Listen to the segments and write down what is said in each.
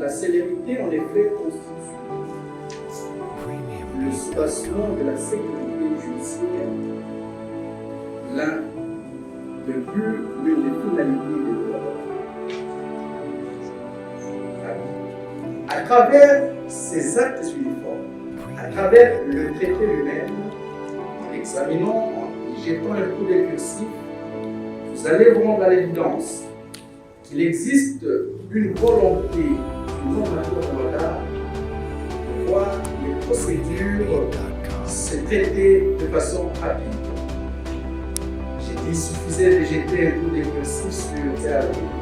La célérité, en effet, constitue le soubassement de la sécurité judiciaire, l'un des buts, l'une des finalités des lois. À travers ces actes uniformes, à travers le traité lui-même, en examinant, en y jetant un coup d'œil cursif, vous allez rendre à l'évidence qu'il existe une volonté du normateur Ouaddar de voir les procédures se traiter de façon rapide. J'ai dit qu'il suffisait de jeter un coup d'œil cursif sur le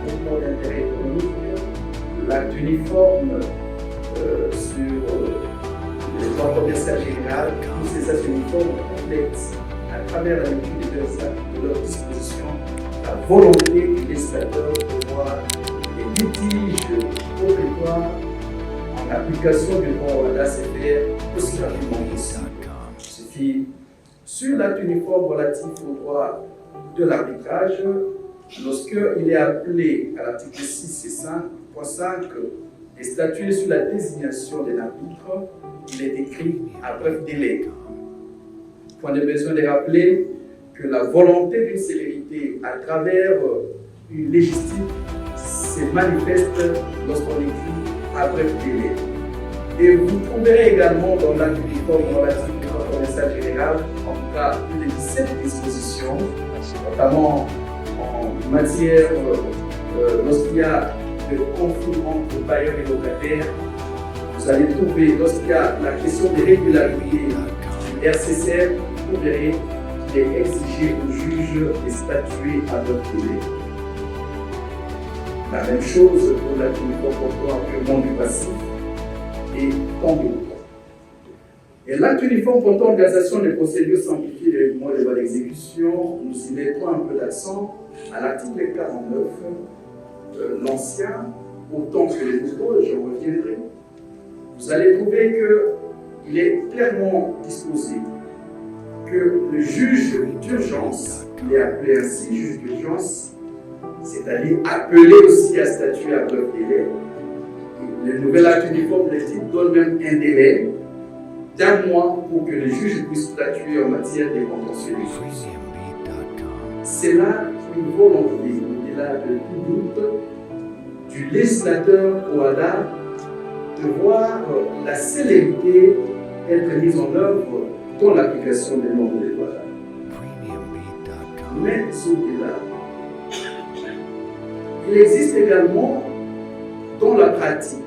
groupement d'intérêt économique, l'acte uniforme, sur le droit commercial général, tous ces actes uniformes complètent à travers la lecture des deux actes de leur disposition la volonté du législateur de voir les litiges obligatoires en application du droit Ouaddar se faire aussi rapidement possible. Ce qui, sur l'acte uniforme relatif au droit de l'arbitrage, lorsqu'il est appelé à l'article 6 et 5.5 et statuer sur la désignation d'un arbitre, il est écrit à bref délai. Point de besoin de rappeler que la volonté d'une célérité à travers une légistique se manifeste lorsqu'on écrit à bref délai. Et vous trouverez également dans l'acte uniforme relatif au droit commercial général, en tout cas, plus de 17 dispositions, notamment en matière, lorsqu'il y a de conflit entre bailleurs et locataires, vous allez trouver, lorsqu'il y a la question des régularités du RCCR, vous verrez qu'il est exigé au juge de statuer à bref délai. La même chose pour l'acte uniforme purement du passif et tant d'autres. Et l'acte uniforme portant organisation des procédures simplifiées des règlements des lois d'exécution, nous y mettons un peu d'accent à l'article 49. L'ancien, autant que les nouveaux, je reviendrai, vous allez trouver qu'il est clairement disposé que le juge d'urgence, il est appelé ainsi juge d'urgence, c'est-à-dire appelé aussi à statuer à bref délai. Le nouvel acte uniforme de titre donne même un délai d'1 mois pour que le juge puisse statuer en matière de contentieux des juges. C'est là une volonté, au-delà de tout doute, du législateur Ouaddar de voir la célérité être mise en œuvre dans l'application des normes de Ouaddar. Mais au-delà, il existe également dans la pratique,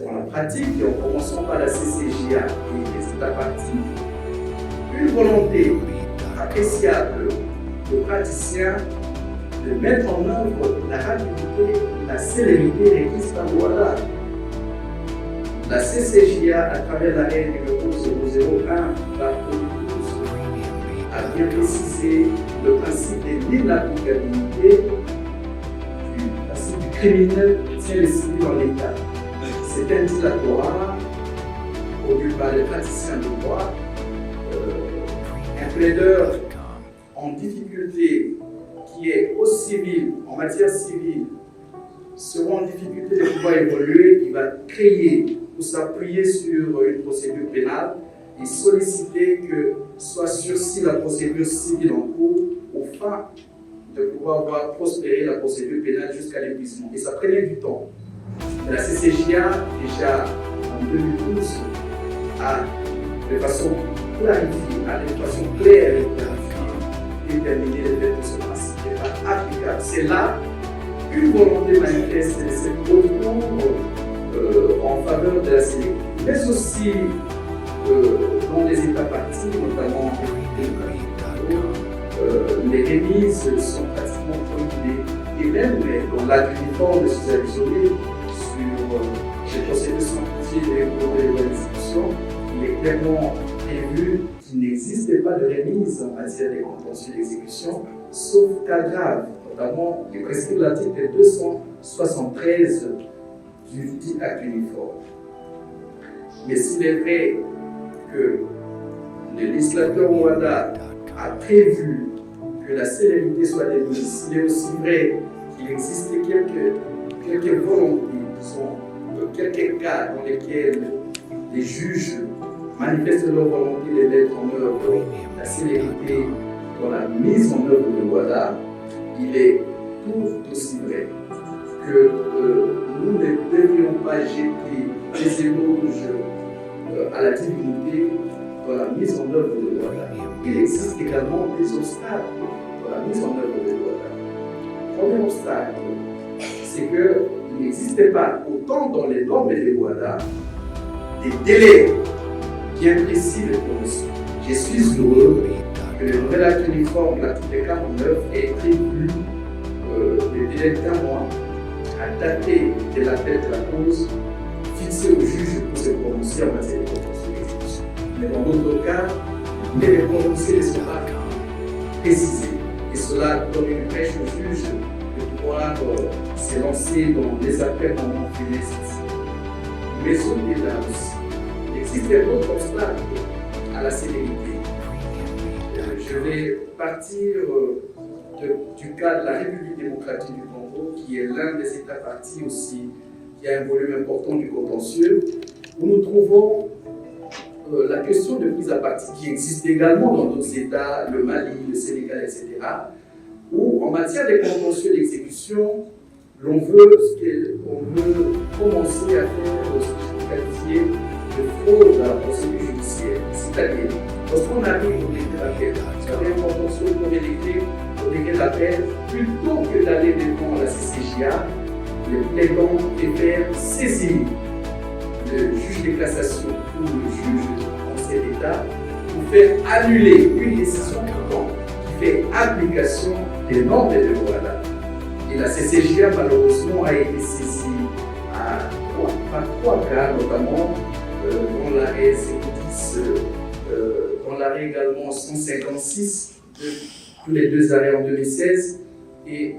en commençant par la CCJA et les États partis, une volonté appréciable de praticiens de mettre en œuvre la rapidité, la célérité requise par Ouaddar. La CCJA, à travers la règle numéro 001/2012, a bien précisé le principe de l'inapplicabilité du principe du criminel tient le civil en l'état. C'est un dilatoire produit par les praticiens de droit, un plaideur en difficulté qui est au civil, en matière civile, sera en difficulté de pouvoir évoluer, il va créer ou s'appuyer sur une procédure pénale et solliciter que soit sursis la procédure civile en cours au fin de pouvoir voir prospérer la procédure pénale jusqu'à l'épuisement. Et ça prenait du temps. La CCJA, déjà en 2012, a de façon clarifiée, de façon claire et clarifiée, déterminé les faits de ce principe n'est pas applicable. C'est là une volonté manifeste de ce recours en faveur de la célérité, mais aussi dans les États partis, notamment les remises sont pratiquement prohibées. Et même dans l'acte uniforme de ces isolés sur les procédures simplifiées des recours de l'exécution, il est clairement prévu qu'il n'existe pas de remise en matière de contentieux d'exécution, sauf cas grave, notamment les prescrits de l'article 273 du dit acte uniforme. Mais s'il est vrai que le législateur Ouaddar a prévu que la célérité soit démise, il est aussi vrai qu'il existe quelques quelques volontés, quelques cas dans lesquels les juges manifestent leur volonté de mettre en œuvre la célérité dans la mise en œuvre de l'OADA, il est tout aussi vrai que nous ne devrions pas jeter des éloges à la divinité dans la mise en œuvre de l'OADA. Il existe également des obstacles dans la mise en œuvre de l'OADA. Le premier obstacle, c'est qu'il n'existait pas, autant dans les normes de l'OADA, des délais bien précis de promotion. Je suis heureux que le nouvel acte uniforme de l'article 49 ait prévu le délai d'un mois à dater de l'appel de la cause fixé au juge pour se prononcer en matière de contentieux d'exécution. Mais dans d'autres cas, les prononcés ne sont pas précisés. Et cela donne une brèche au juge de pouvoir se lancer dans les appels en mentionné ceci. Mais au-delà aussi, il existe d'autres obstacles à la célérité. Je vais partir du cas de la République démocratique du Congo, qui est l'un des États partis aussi, qui a un volume important du contentieux, où nous trouvons la question de prise à partie qui existe également dans d'autres États, le Mali, le Sénégal, etc., où en matière de contentieux d'exécution, on veut commencer à faire ce que je qualifier de fraude à la procédure judiciaire. C'est-à-dire, lorsqu'on arrive au décret d'appel, vous avez un contentieux pour électer au décret d'appel, plutôt que d'aller devant la CCJA, le plaidant préfère saisir le juge de cassation ou le juge du Conseil d'État pour faire annuler une décision qui fait application des normes de l'OADA. Et la CCJA, malheureusement, a été saisie par trois cas, notamment dans l'arrêt 50, dans l'arrêt également 156, tous les deux arrêts en 2016, et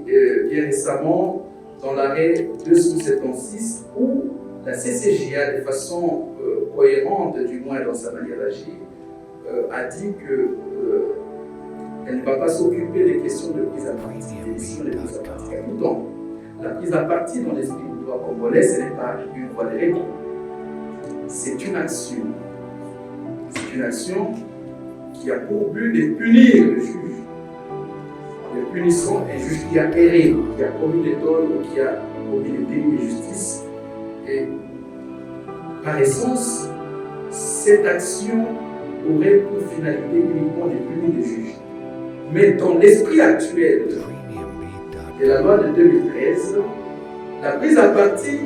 bien récemment dans l'arrêt 276, où la CCJA, de façon cohérente, du moins dans sa manière d'agir, a dit qu'elle ne va pas s'occuper des questions de prise à partie, des décisions de prise à partie. Pourtant, la prise à partie dans l'esprit du droit congolais, ce n'est pas une voie de recours. C'est une action. C'est une action qui a pour but de punir le juge. En le punissant un juge qui a erré, qui a commis des torts ou qui a commis des délits de justice. Et par essence, cette action aurait pour finalité uniquement de punir le juge. Mais dans l'esprit actuel de la loi de 2013, la prise à partie,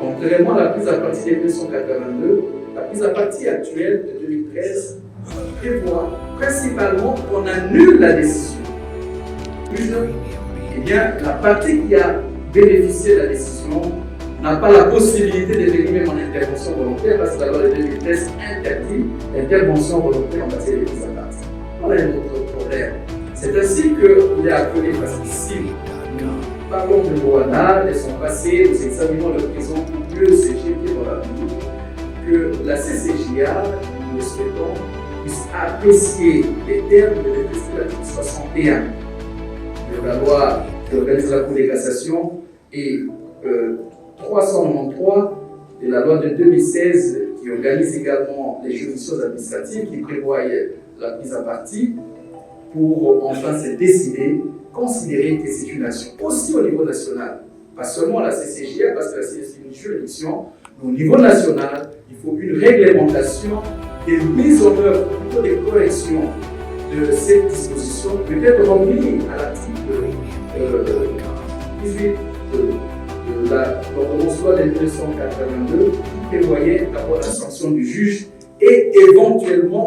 contrairement à la prise à partie de 1982, la prise à partie actuelle de 2013 prévoit principalement qu'on annule la décision. Eh bien, la partie qui a bénéficié de la décision n'a pas la possibilité de venir même en intervention volontaire parce que la loi de 2013 interdit l'intervention volontaire en matière de prise à partie. Voilà un autre problème. C'est ainsi qu'il est appelé, parce qu'ici, nous parlons de l'OADA, de son passé, nous examinons le présent pour mieux sécher dans l'avenir, que la CCJA, nous le souhaitons, puisse apprécier les termes de l'article 61 de la loi qui organise la Cour de cassation et 393 de la loi de 2016 qui organise également les juridictions administratives qui prévoient la prise à partie pour enfin se décider, considérer que c'est une action aussi au niveau national, pas seulement à la CCJA parce que c'est une juridiction, mais au niveau national, il faut une réglementation des mises en œuvre, plutôt des corrections de cette disposition, peut-être remis à l'article 18 de l'ordonnance loi de 1982 qui prévoyait d'abord la sanction du juge et éventuellement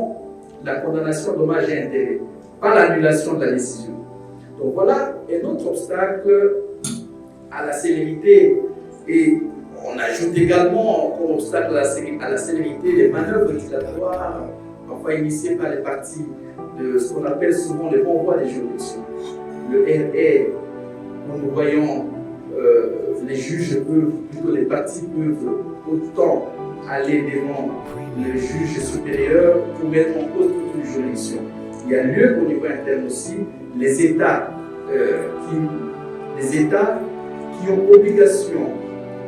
la condamnation à dommages et intérêts, pas l'annulation de la décision. Donc voilà un autre obstacle à la célérité. Et on ajoute également comme obstacle à la célérité les manœuvres législatoires, parfois initiées par les partis, de ce qu'on appelle souvent les renvois des juridictions. Le RR, où nous voyons les juges peuvent, plutôt les partis peuvent autant aller devant le juge supérieur pour mettre en cause toute une juridiction. Il y a lieu qu'au niveau interne aussi, les États qui ont obligation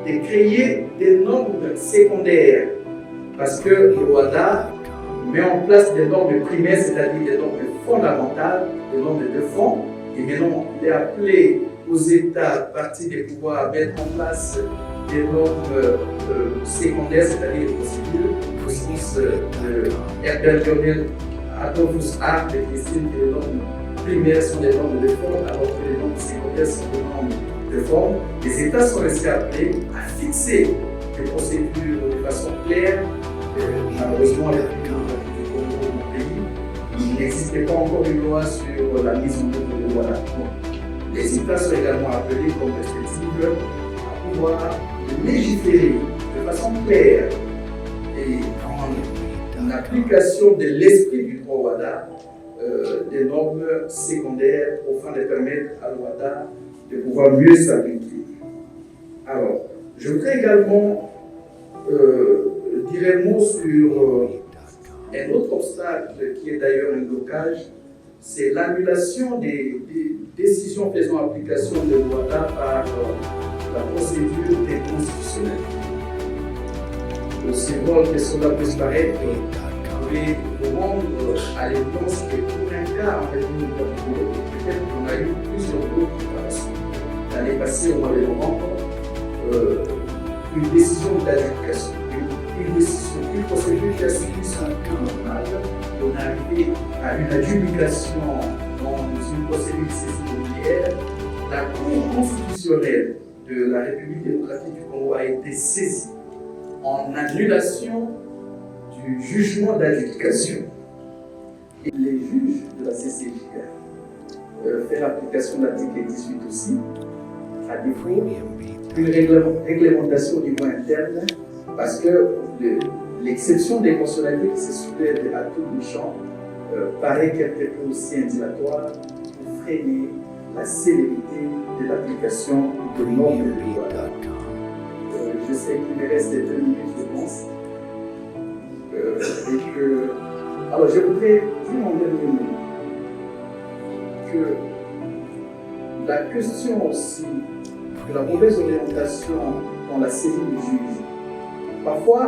de créer des normes secondaires parce que le WADA met en place des normes primaires, c'est-à-dire des normes fondamentales, des normes de fond, et maintenant il est appelé aux États parties de pouvoir mettre en place des normes secondaires, c'est-à-dire des procédures, au sens de Herbert Lionel Adolphus Hart qui estime que les normes primaires sont des normes de fond, alors que les normes secondaires sont des normes de forme. Les États sont restés appelés à fixer des procédures de façon claire. Malheureusement, mon pays, il n'existait pas encore une loi sur la mise en œuvre de loi. Les États sont également appelés comme respectifs à pouvoir légiférer de façon claire et en application de l'esprit du droit WADA, des normes secondaires afin de permettre à l'OADA de pouvoir mieux s'appliquer. Alors, je voudrais également dire un mot sur un autre obstacle qui est d'ailleurs un blocage, c'est l'annulation des décisions faisant application de l'OADA par la procédure constitutionnelle. Aussi drôle que cela puisse paraître, vous pouvez vous rendre à l'évidence que pour un cas en République dominicaine, peut-être qu'on a eu plusieurs d'autres l'année passée, au mois de novembre, une décision d'adjudication, une procédure qui a suivi son cours normal. On est arrivé à une adjudication dans une procédure de saisie immobilière. La Cour constitutionnelle de la République démocratique du Congo a été saisie en annulation du jugement d'adjudication. Et les juges de la CCJA fait l'application de l'article 18 aussi, à défaut une réglementation au niveau interne, parce que l'exception des constitutionnalités qui se soulève à tout le champ paraît quelque peu aussi indicatoire pour freiner la célérité de l'application de normes de loi. Je sais qu'il me reste 2 minutes, je pense. Alors, je voudrais dire en dernier mot que la question aussi de la mauvaise orientation dans la saisie du juge, parfois,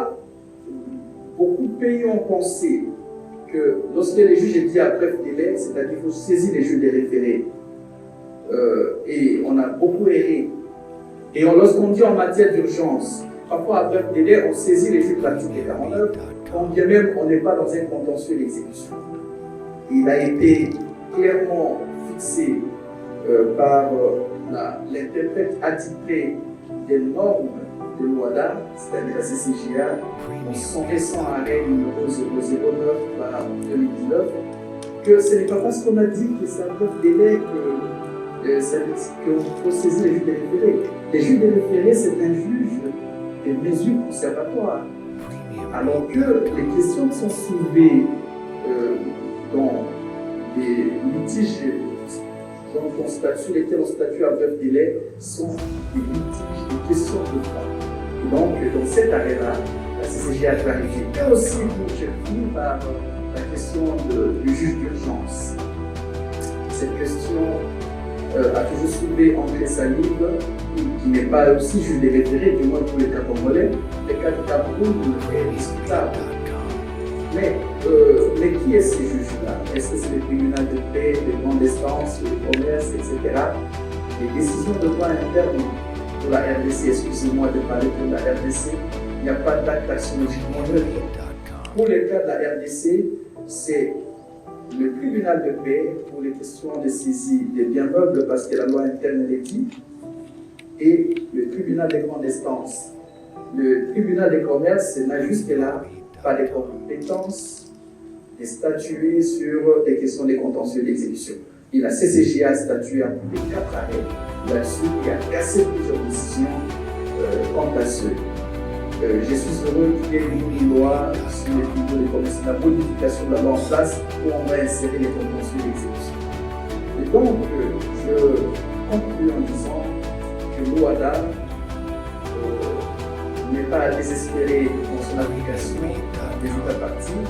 beaucoup de pays ont pensé que lorsque les juges est dit à bref délai, c'est-à-dire qu'il faut saisir les juges des référés, et on a beaucoup erré. Et lorsqu'on dit en matière d'urgence, parfois à bref délai, on saisit les juges de l'article 49, quand bien même on n'est pas dans un contentieux d'exécution. Il a été clairement fixé par l'interprète attitré des normes de l'OADA, c'est-à-dire la CCJA, dans son récent arrêt numéro 009/2019, que ce n'est pas parce qu'on a dit que c'est à bref délai qu'on faut saisir les juges des référés. Les juges des référés, c'est un juge des mesures conservatoires. Alors que les questions qui sont soulevées dans des litiges sur lesquels on statue à bref délai sont des litiges, des questions de droit. Et donc, dans cet arrêt-là, la CCJ a clarifié. Et aussi, je finis par la question du juge d'urgence. Cette question a toujours soulevé André Salive, qui n'est pas aussi juge des référés, du moins pour les cas congolais. Le cas du Cameroun est discutable. Mais qui est ces juges-là? Est-ce que c'est le tribunal de paix, les grandes instances, le commerce, etc. Les décisions de droit interne pour la RDC, excusez-moi de parler pour la RDC, il n'y a pas d'acte axiologiquement neutre. Pour les cas de la RDC, c'est le tribunal de paix pour les questions de saisie des biens meubles, parce que la loi interne l'est dit, et le tribunal des grandes instances. Le tribunal des commerces n'a jusque-là pas de compétences de statuer sur des questions de contentieux d'exécution. Et la CCJA a statué à plus de 4 arrêts là-dessus et a cassé plusieurs décisions quant à ceux. Je suis heureux qu'il y ait une loi sur les tribunaux de commerce, la modification de la loi en place où on va insérer les contentieux d'exécution. Et donc, je conclue en disant que l'OADA n'est pas à désespérer dans son application des États parties.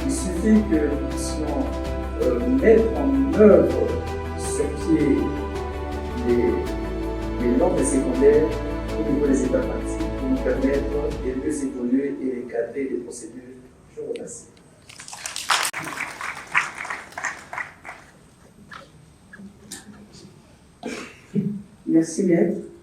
Il suffit que nous puissions mettre en œuvre sur pied les normes secondaires au niveau des états pratiques pour nous permettre de mieux évoluer et encadrer les procédures. Je vous remercie. Merci, Maître.